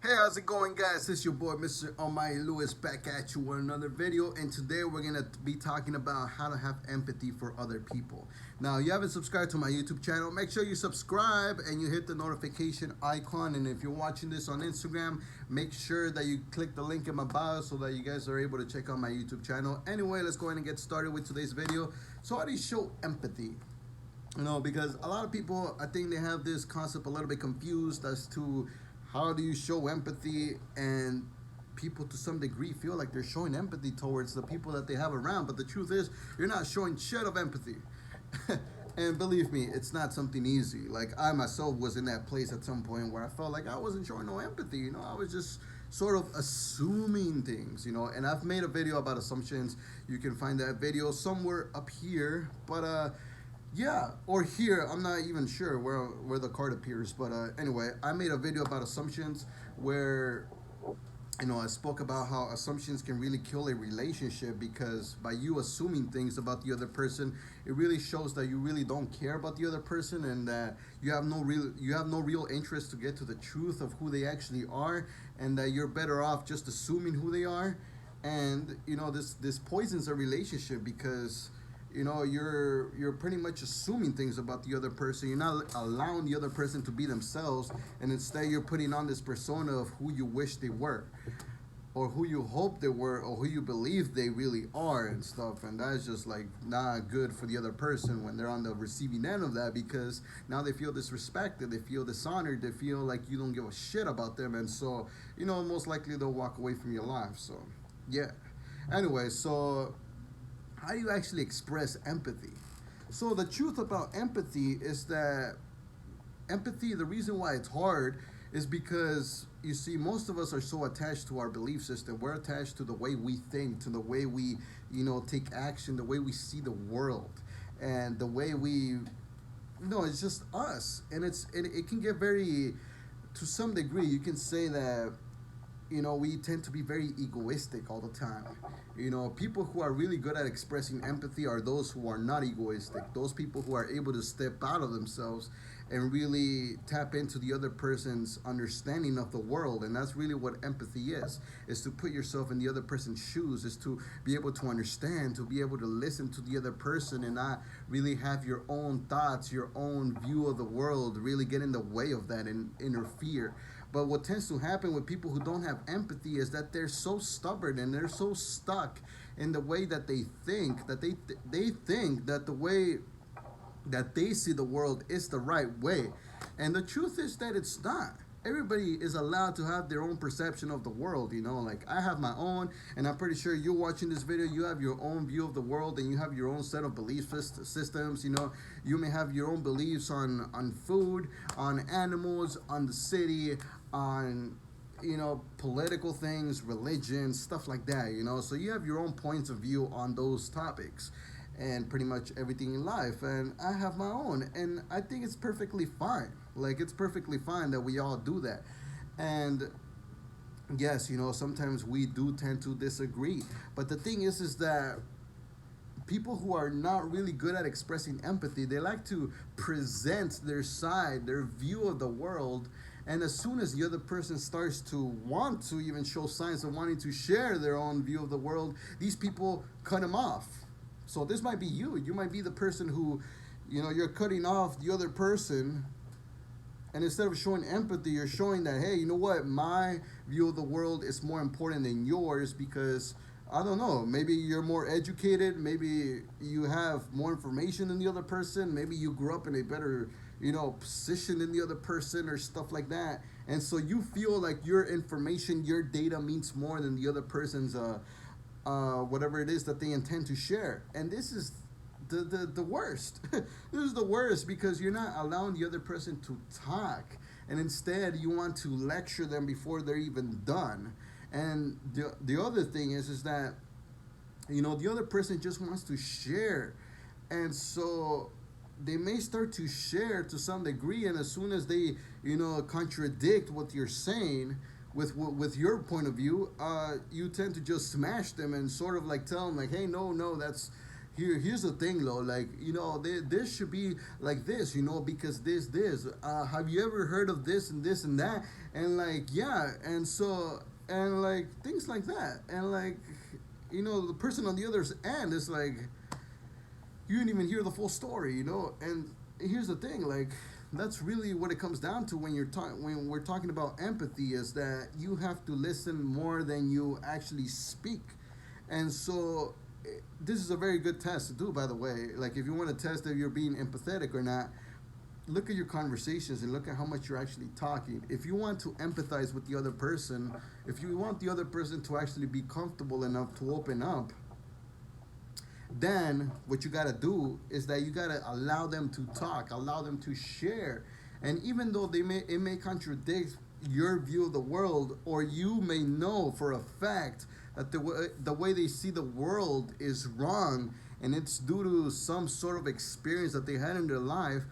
Hey, how's it going, guys? It's your boy, Mr. Almighty Lewis, back at you with another video. And today we're going to be talking about how to have empathy for other people. Now, you haven't subscribed to my YouTube channel, make sure you subscribe and you hit the notification icon. And if you're watching this on Instagram, make sure that you click the link in my bio so that you guys are able to check out my YouTube channel. Anyway, let's go ahead and get started with today's video. So how do you show empathy? Because a lot of people, I think they have this concept a little bit confused as to how do you show empathy, and people to some degree feel like they're showing empathy towards the people that they have around, but the truth is you're not showing shit of empathy. And believe me, it's not something easy. Like, I myself was in that place at some point where I felt like I wasn't showing no empathy. I was just sort of assuming things, and I've made a video about assumptions. You can find that video somewhere up here, but yeah, or here. I'm not even sure where the card appears, but anyway, I made a video about assumptions where I spoke about how assumptions can really kill a relationship, because by you assuming things about the other person, it really shows that you really don't care about the other person, and that you have no real interest to get to the truth of who they actually are, and that you're better off just assuming who they are. And this poisons a relationship, because you're pretty much assuming things about the other person. You're not allowing the other person to be themselves, and instead you're putting on this persona of who you wish they were, or who you hope they were, or who you believe they really are and stuff. And that's just like not good for the other person when they're on the receiving end of that, because now they feel disrespected, they feel dishonored, they feel like you don't give a shit about them, and so most likely they'll walk away from your life. So yeah, anyway, so how do you actually express empathy? So the truth about empathy is that empathy, the reason why it's hard is because, you see, most of us are so attached to our belief system. We're attached to the way we think, to the way we, take action, the way we see the world, and the way we, it's just us. And it can get very, to some degree, you can say that we tend to be very egoistic all the time. People who are really good at expressing empathy are those who are not egoistic. Those people who are able to step out of themselves and really tap into the other person's understanding of the world. And that's really what empathy is to put yourself in the other person's shoes, is to be able to understand, to be able to listen to the other person and not really have your own thoughts, your own view of the world really get in the way of that and interfere. But what tends to happen with people who don't have empathy is that they're so stubborn and they're so stuck in the way that they think, that they think that the way that they see the world is the right way. And the truth is that it's not. Everybody is allowed to have their own perception of the world. Like, I have my own, and I'm pretty sure you're watching this video, you have your own view of the world, and you have your own set of belief systems. You may have your own beliefs on food, on animals, on the city, on political things, religion, stuff like that. So you have your own points of view on those topics and pretty much everything in life, and I have my own, and I think it's perfectly fine. Like, it's perfectly fine that we all do that. And yes, sometimes we do tend to disagree, but the thing is that people who are not really good at expressing empathy, they like to present their side, their view of the world, and as soon as the other person starts to want to even show signs of wanting to share their own view of the world, these people cut them off. So this might be you. You might be the person who, you're cutting off the other person, and instead of showing empathy, you're showing that, hey, you know what, my view of the world is more important than yours, because I don't know, maybe you're more educated, maybe you have more information than the other person, maybe you grew up in a better, position than the other person, or stuff like that. And so you feel like your information, your data means more than the other person's whatever it is that they intend to share. And this is the worst. This is the worst, because you're not allowing the other person to talk, and instead you want to lecture them before they're even done. And the other thing is that the other person just wants to share, and so they may start to share to some degree, and as soon as they contradict what you're saying with your point of view, you tend to just smash them and sort of like tell them like, hey, no, that's here's the thing though, like, this should be like this, because this have you ever heard of this and this and that, and like, yeah, and so, and like things like that, and like, the person on the other end is like, you didn't even hear the full story, and here's the thing, like, that's really what it comes down to when when we're talking about empathy, is that you have to listen more than you actually speak. And so, this is a very good test to do, by the way. Like, if you want to test if you're being empathetic or not, look at your conversations and look at how much you're actually talking. If you want to empathize with the other person, if you want the other person to actually be comfortable enough to open up, then what you got to do is that you got to allow them to talk, allow them to share. And even though it may contradict your view of the world, or you may know for a fact that the way they see the world is wrong, and it's due to some sort of experience that they had in their life,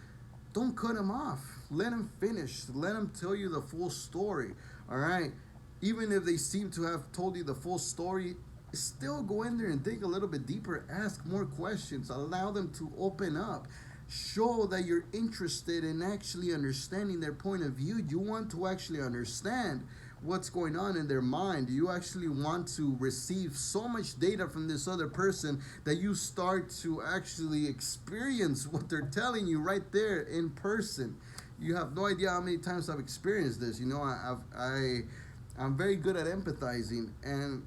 don't cut them off. Let them finish. Let them tell you the full story. All right? Even if they seem to have told you the full story, still go in there and dig a little bit deeper. Ask more questions. Allow them to open up. Show that you're interested in actually understanding their point of view. You want to actually understand what's going on in their mind. You actually want to receive so much data from this other person that you start to actually experience what they're telling you right there in person. You have no idea how many times I've experienced this. I'm very good at empathizing, and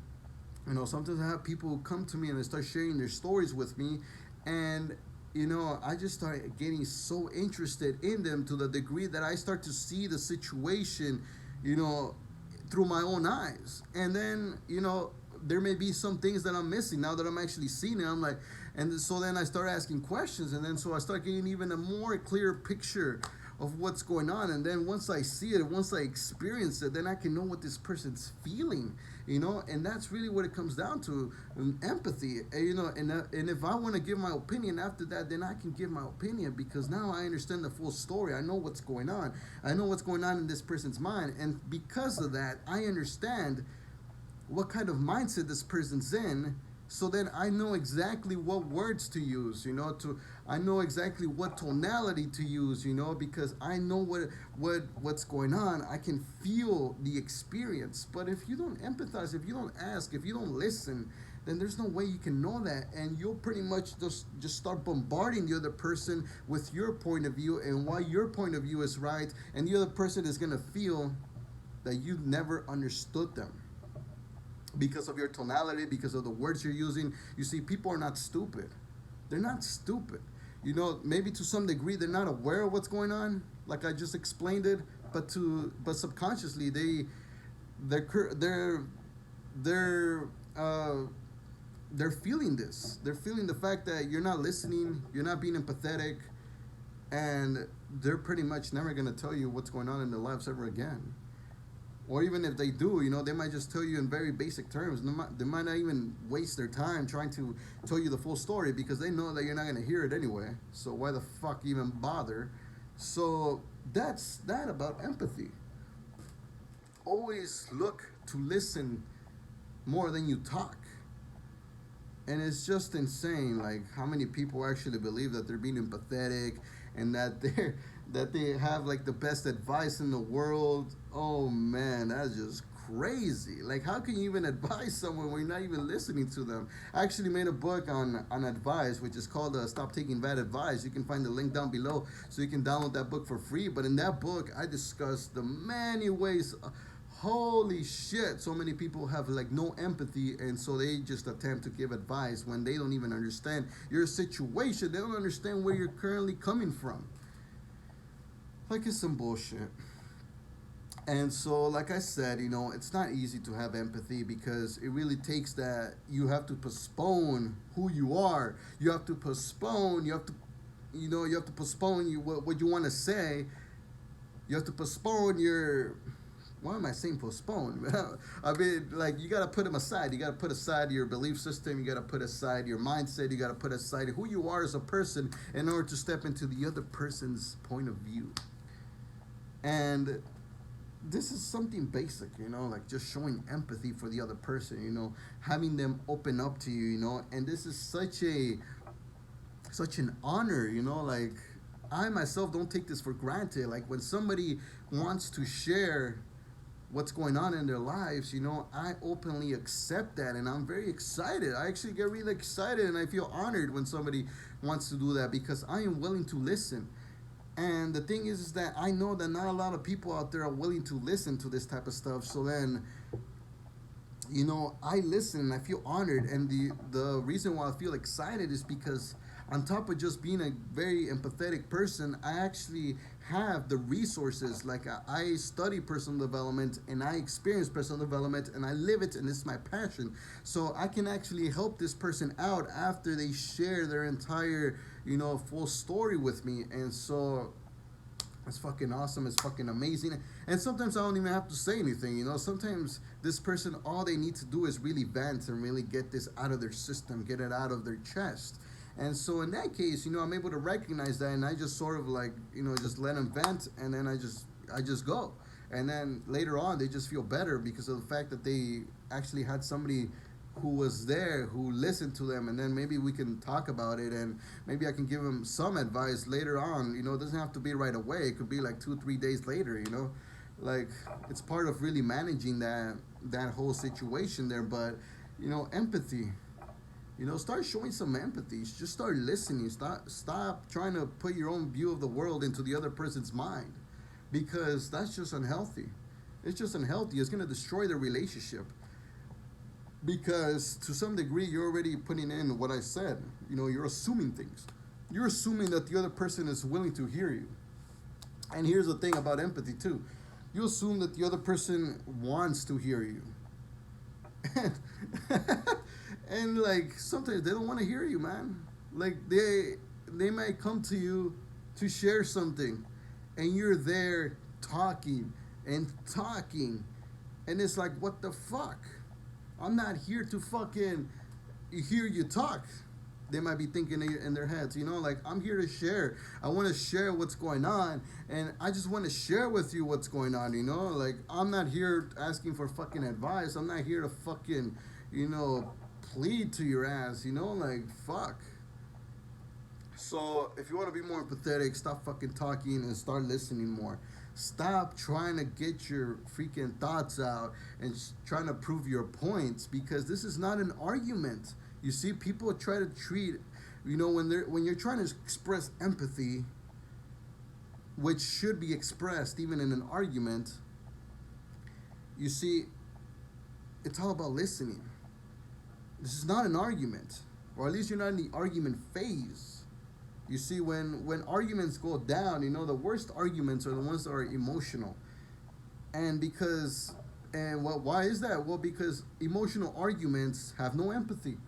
sometimes I have people come to me and they start sharing their stories with me, and I just start getting so interested in them to the degree that I start to see the situation, through my own eyes. And then, there may be some things that I'm missing now that I'm actually seeing it. I'm like, and so then I start asking questions, and then so I start getting even a more clear picture of what's going on. And then once I see it, once I experience it, then I can know what this person's feeling, and that's really what it comes down to, empathy. And if I want to give my opinion after that, then I can give my opinion, because now I understand the full story. I know what's going on. I know what's going on in this person's mind, and because of that, I understand what kind of mindset this person's in. So then I know exactly what words to use, I know exactly what tonality to use, because I know what's going on. I can feel the experience. But if you don't empathize, if you don't ask, if you don't listen, then there's no way you can know that, and you'll pretty much just start bombarding the other person with your point of view and why your point of view is right, and the other person is gonna feel that you never understood them because of your tonality, because of the words you're using. You see, people are not stupid. They're not stupid. Maybe to some degree they're not aware of what's going on, like I just explained it, but subconsciously they're uh, they're feeling this. They're feeling the fact that you're not listening, you're not being empathetic, and they're pretty much never gonna tell you what's going on in their lives ever again. Or even if they do, they might just tell you in very basic terms. They might not even waste their time trying to tell you the full story, because they know that you're not going to hear it anyway. So why the fuck even bother? So that's that about empathy. Always look to listen more than you talk. And it's just insane, like, how many people actually believe that they're being empathetic, and that they have like the best advice in the world. Oh man, that's just crazy. Like, how can you even advise someone when you're not even listening to them? I actually made a book on advice, which is called Stop Taking Bad Advice. You can find the link down below, so you can download that book for free. But in that book, I discuss the many ways. Holy shit, so many people have like no empathy, and so they just attempt to give advice when they don't even understand your situation. They don't understand where you're currently coming from. Like, it's some bullshit. And so, like I said, it's not easy to have empathy, because it really takes that you have to postpone who you are. You have to postpone, you have to postpone what you want to say. You have to postpone your, why am I saying postpone? I mean, like, you got to put them aside. You got to put aside your belief system. You got to put aside your mindset. You got to put aside who you are as a person in order to step into the other person's point of view. And this is something basic, like just showing empathy for the other person, having them open up to you, and this is such a such an honor, like I myself don't take this for granted. Like when somebody wants to share what's going on in their lives, I openly accept that, and I'm very excited. I actually get really excited and I feel honored when somebody wants to do that because I am willing to listen. And the thing is that I know that not a lot of people out there are willing to listen to this type of stuff. So then, I listen and I feel honored. And the reason why I feel excited is because on top of just being a very empathetic person, I actually have the resources. Like I study personal development and I experience personal development and I live it, and it's my passion. So I can actually help this person out after they share their entire, full story with me. And so it's fucking awesome. It's fucking amazing. And sometimes I don't even have to say anything. Sometimes this person, all they need to do is really vent and really get this out of their system, get it out of their chest. And so in that case, I'm able to recognize that, and I just sort of like, just let them vent, and then I just go. And then later on, they just feel better because of the fact that they actually had somebody who was there, who listened to them, and then maybe we can talk about it, and maybe I can give them some advice later on. It doesn't have to be right away. It could be like 2-3 days later. Like it's part of really managing that whole situation there. But empathy. Start showing some empathy. Just start listening. Stop trying to put your own view of the world into the other person's mind, because that's just unhealthy. It's just unhealthy. It's going to destroy the relationship, because to some degree you're already putting in what I said. You're assuming things. You're assuming that the other person is willing to hear you. And here's the thing about empathy too. You assume that the other person wants to hear you. And like sometimes they don't want to hear you, man. Like they might come to you to share something, and you're there talking and talking, and it's like, what the fuck? I'm not here to fucking hear you talk. They might be thinking in their heads, like, I'm here to share. I want to share what's going on, and I just want to share with you what's going on, like, I'm not here asking for fucking advice. I'm not here to fucking, plead to your ass, like, fuck. So if you want to be more empathetic, stop fucking talking and start listening more. Stop trying to get your freaking thoughts out and trying to prove your points, because this is not an argument. You see, people try to treat, when you're trying to express empathy, which should be expressed even in an argument, you see, it's all about listening. This is not an argument, or at least you're not in the argument phase. You see, when arguments go down, the worst arguments are the ones that are emotional. And why is that? Well, because emotional arguments have no empathy.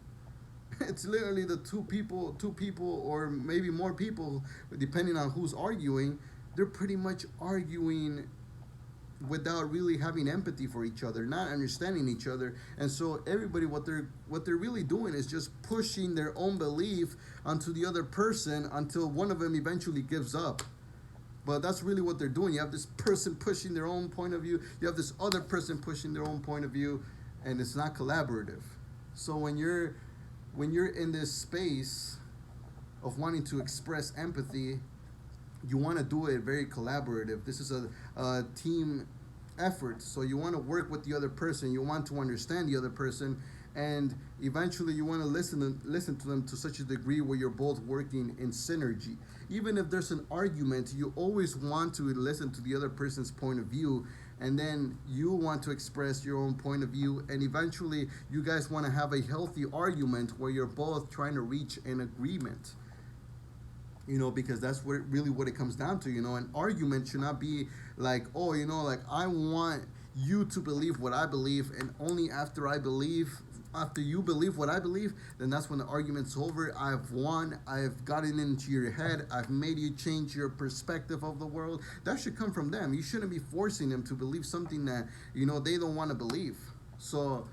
It's literally the two people, or maybe more people, depending on who's arguing. They're pretty much arguing without really having empathy for each other, not understanding each other. And so everybody, what they're really doing is just pushing their own belief onto the other person until one of them eventually gives up. But that's really what they're doing. You have this person pushing their own point of view, you have this other person pushing their own point of view, and it's not collaborative. So when you're in this space of wanting to express empathy, you want to do it very collaborative. This is a team effort. So you want to work with the other person. You want to understand the other person, and eventually you want to listen to them to such a degree where you're both working in synergy. Even if there's an argument, you always want to listen to the other person's point of view, and then you want to express your own point of view, and eventually you guys want to have a healthy argument where you're both trying to reach an agreement. Because that's what it comes down to. An argument should not be like, oh, like, I want you to believe what I believe, and only after you believe what I believe, then that's when the argument's over. I've won. I've gotten into your head. I've made you change your perspective of the world. That should come from them. You shouldn't be forcing them to believe something that, they don't want to believe. So,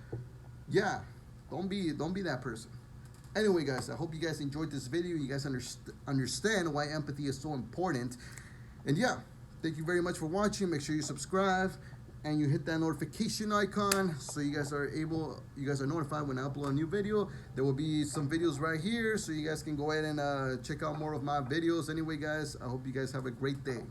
yeah, don't be that person. Anyway, guys, I hope you guys enjoyed this video. You guys understand why empathy is so important. And yeah, thank you very much for watching. Make sure you subscribe. and you hit that notification icon so you guys are notified when I upload a new video. There will be some videos right here so you guys can go ahead and check out more of my videos. Anyway, guys, I hope you guys have a great day.